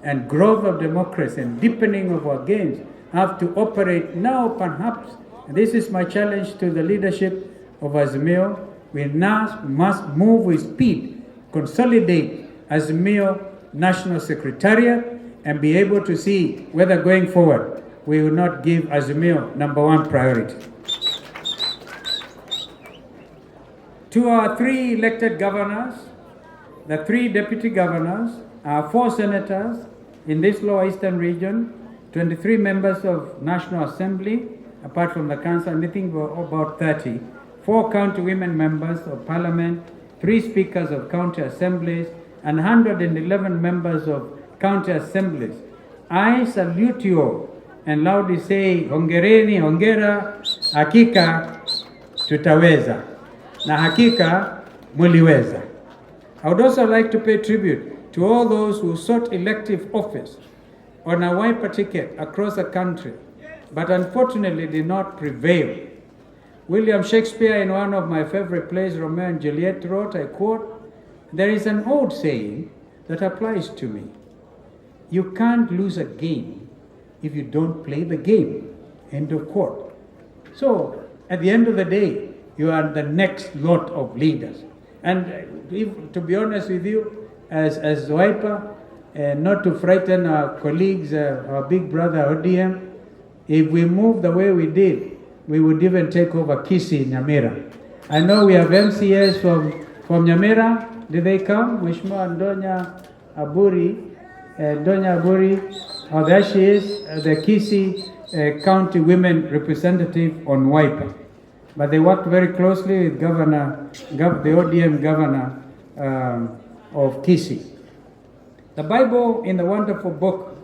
and growth of democracy and deepening of our gains have to operate now, perhaps. And this is my challenge to the leadership of Azimio. We now must move with speed, consolidate Azimio National Secretariat, and be able to see whether going forward we will not give Azimio #1 priority. To our 3 elected governors, the 3 deputy governors, our 4 senators in this Lower Eastern region, 23 members of National Assembly, apart from the council, I think about 30, 4 county women members of parliament, 3 speakers of county assemblies, and 111 members of county assemblies. I salute you all and loudly say, hongereni, hongera, hakika tutaweza, na hakika muliweza. I would also like to pay tribute to all those who sought elective office on a Wiper ticket across the country, but unfortunately did not prevail. William Shakespeare, in one of my favorite plays, Romeo and Juliet, wrote, I quote, "There is an old saying that applies to me. You can't lose a game if you don't play the game." End of quote. So, at the end of the day, you are the next lot of leaders. And to be honest with you, as Wiper, not to frighten our colleagues, our big brother ODM, if we move the way we did, we would even take over Kisii, Nyamira. I know we have MCAs from Nyamira. Did they come? Wishma and Donya Aburi. Oh, there she is, the Kisii County Women Representative on Wiper. But they worked very closely with the ODM governor of Kisii. The Bible, in the wonderful book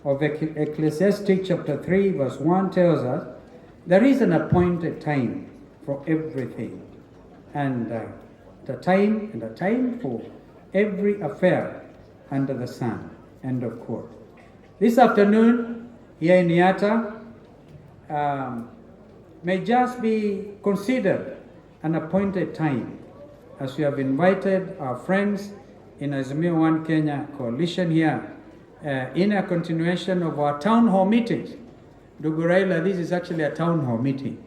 of Ecclesiastes chapter 3 verse 1 tells us there is an appointed time for everything, and the time for every affair under the sun. End of quote. This afternoon here in YATTA may just be considered an appointed time, as we have invited our friends in Azimio One Kenya coalition here in a continuation of our town hall meetings. Ndugu Raila, this is actually a town hall meeting.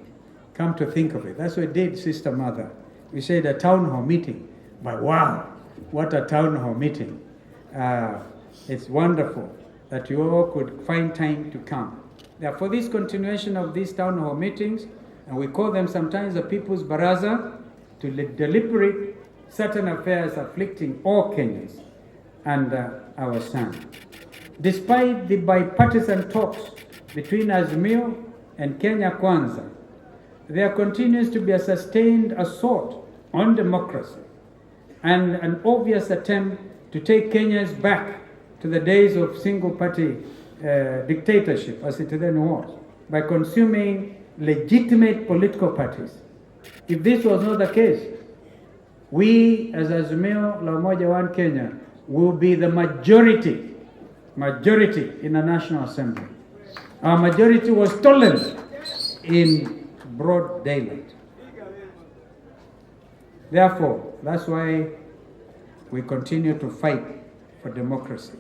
Come to think of it. That's what we did, Sister Mother. We said a town hall meeting. But wow, what a town hall meeting. It's wonderful that you all could find time to come. Therefore, this continuation of these town hall meetings, and we call them sometimes the People's Baraza, to deliberate certain affairs afflicting all Kenyans and our son. Despite the bipartisan talks between Azimio and Kenya Kwanza, there continues to be a sustained assault on democracy and an obvious attempt to take Kenyans back to the days of single-party dictatorship, as it then was, by consuming legitimate political parties. If this was not the case, we as Azimio la Umoja One Kenya will be the majority in the National Assembly. Our majority was stolen in broad daylight. Therefore, that's why we continue to fight for democracy.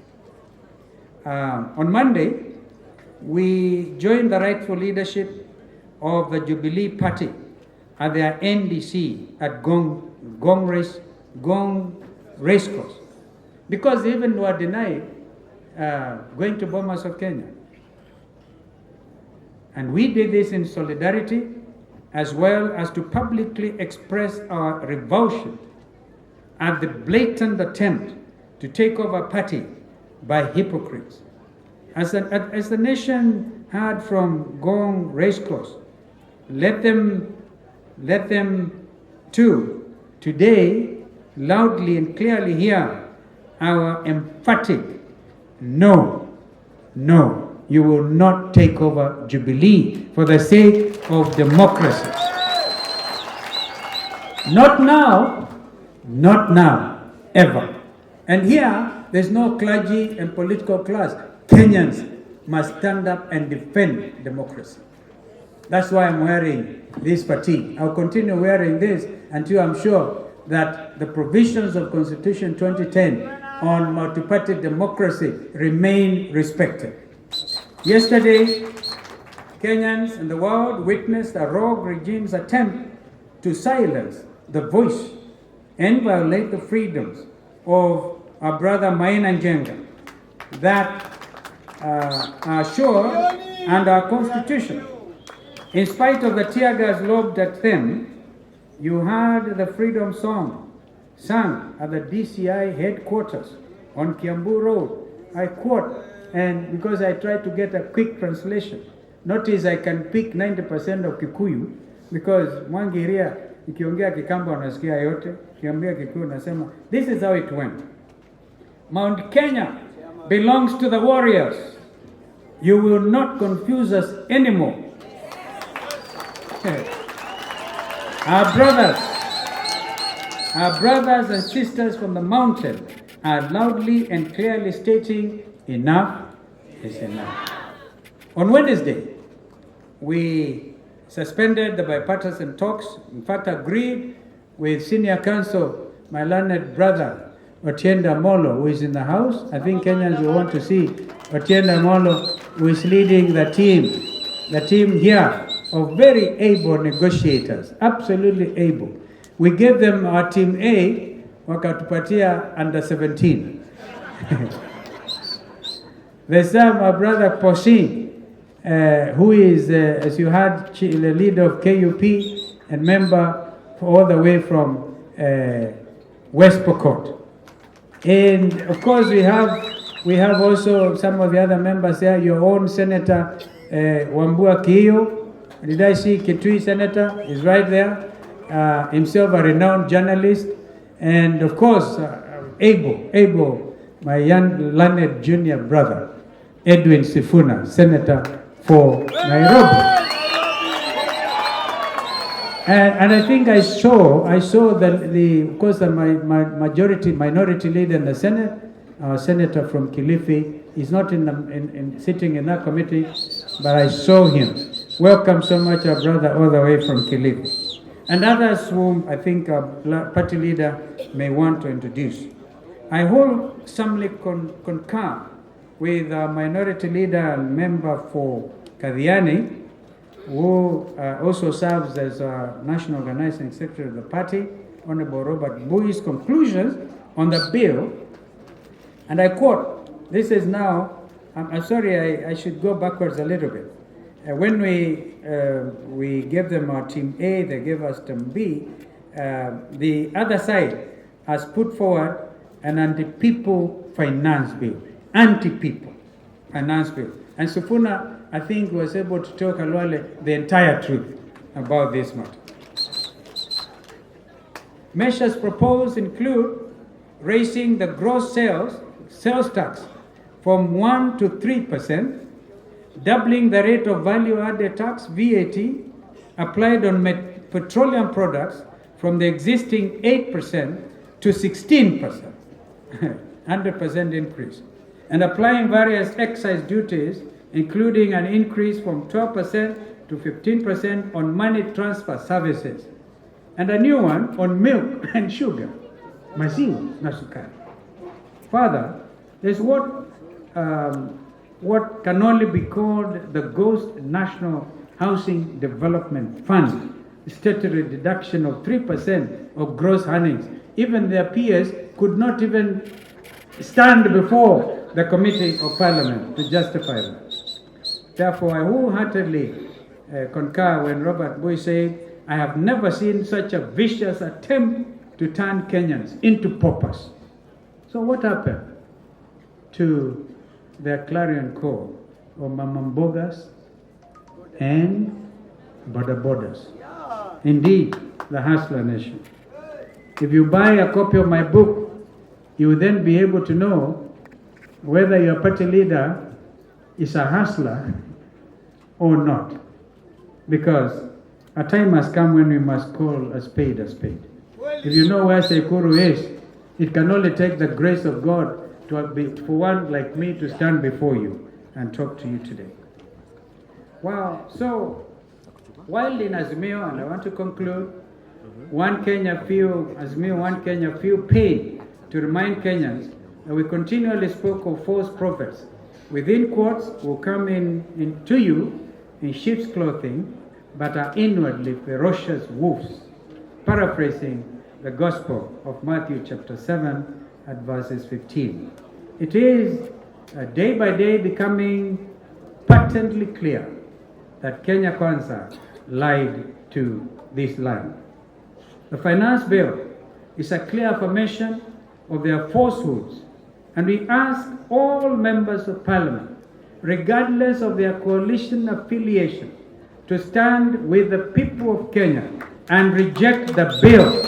On Monday, we joined the rightful leadership of the Jubilee Party at their NDC at Gong Racecourse, because they even were denied going to Bomas of Kenya. And we did this in solidarity, as well as to publicly express our revulsion at the blatant attempt to take over party by hypocrites. As the nation heard from Gong Racecourse, let them too today loudly and clearly hear our emphatic no, you will not take over Jubilee for the sake of democracy. Not now, ever. And here, there's no clergy and political class. Kenyans must stand up and defend democracy. That's why I'm wearing this fatigue. I'll continue wearing this until I'm sure that the provisions of Constitution 2010 on multi-party democracy remain respected. Yesterday, Kenyans and the world witnessed a rogue regime's attempt to silence the voice and violate the freedoms of our brother MAINA and NJENGA that are sure under our constitution. In spite of the tear gas lobbed at them, you heard the freedom song sung at the DCI headquarters on Kiambu Road. I quote, and because I tried to get a quick translation, notice I can pick 90% of Kikuyu because Mwangiria ikiongea Kikamba unasikia yote, kiambia Kikuyu nasema, this is how it went. Mount Kenya belongs to the warriors. You will not confuse us anymore. Our brothers and sisters from the mountain are loudly and clearly stating, enough is enough. On Wednesday, we suspended the bipartisan talks, in fact agreed with senior counsel, my learned brother, Otienda Molo, who is in the house. I think Kenyans will want to see Otienda Molo, who is leading the team here of very able negotiators, absolutely able. We gave them our team A, Wakatupatia under 17. There's our brother Poshin, who is, as you heard, the leader of KUP and member all the way from West Pokot. And of course we have also some of the other members there, your own Senator Wambua Kiyo. Did I see Kitui Senator is right there, himself a renowned journalist, and of course able, my young learned junior brother, Edwin Sifuna, Senator for Nairobi. And I think I saw that of course the minority leader in the Senate, our senator from Kilifi, is not sitting in that committee, but I saw him. Welcome so much, our brother, all the way from Kilifi. And others whom I think our party leader may want to introduce. I wholesomely concur with our minority leader and member for Kadhiani, who also serves as our national organizing secretary of the party, Honorable Robert Bui's conclusions on the bill. And I quote, this is now, I'm sorry, I should go backwards a little bit. When we gave them our team A, they gave us team B, the other side has put forward an anti-people finance bill. Anti-people finance bill. And Sifuna, I think, was able to tell Kalwale the entire truth about this matter. Measures proposed include raising the gross sales tax from 1% to 3%, doubling the rate of value-added tax, VAT, applied on petroleum products from the existing 8% to 16%, 100% increase, and applying various excise duties, including an increase from 12% to 15% on money transfer services, and a new one on milk and sugar, maziwa na sukari. Further, there's what can only be called the Ghost National Housing Development Fund, statutory deduction of 3% of gross earnings. Even their peers could not even stand before the Committee of Parliament to justify that. Therefore, I wholeheartedly concur when Robert Bui said, I have never seen such a vicious attempt to turn Kenyans into paupers. So what happened to the clarion call of Mamambogas and Bodabodas? Indeed, the hustler nation. If you buy a copy of my book, you will then be able to know whether your party leader is a hustler or not. Because a time has come when we must call a spade a spade. If you know where Sekuru is, it can only take the grace of God for one like me to stand before you and talk to you today. Wow, so while in Azimio, and I want to conclude, Azimio One Kenya feel pain to remind Kenyans we continually spoke of false prophets, within quotes, will come into you in sheep's clothing, but are inwardly ferocious wolves. Paraphrasing the Gospel of Matthew chapter 7 at verses 15. It is day by day becoming patently clear that Kenya Kwanza lied to this land. The finance bill is a clear affirmation of their falsehoods, and we ask all members of parliament, regardless of their coalition affiliation, to stand with the people of Kenya and reject the bill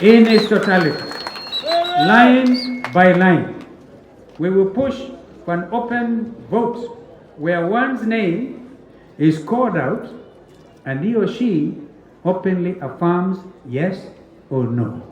in its totality, line by line. We will push for an open vote where one's name is called out and he or she openly affirms yes or no.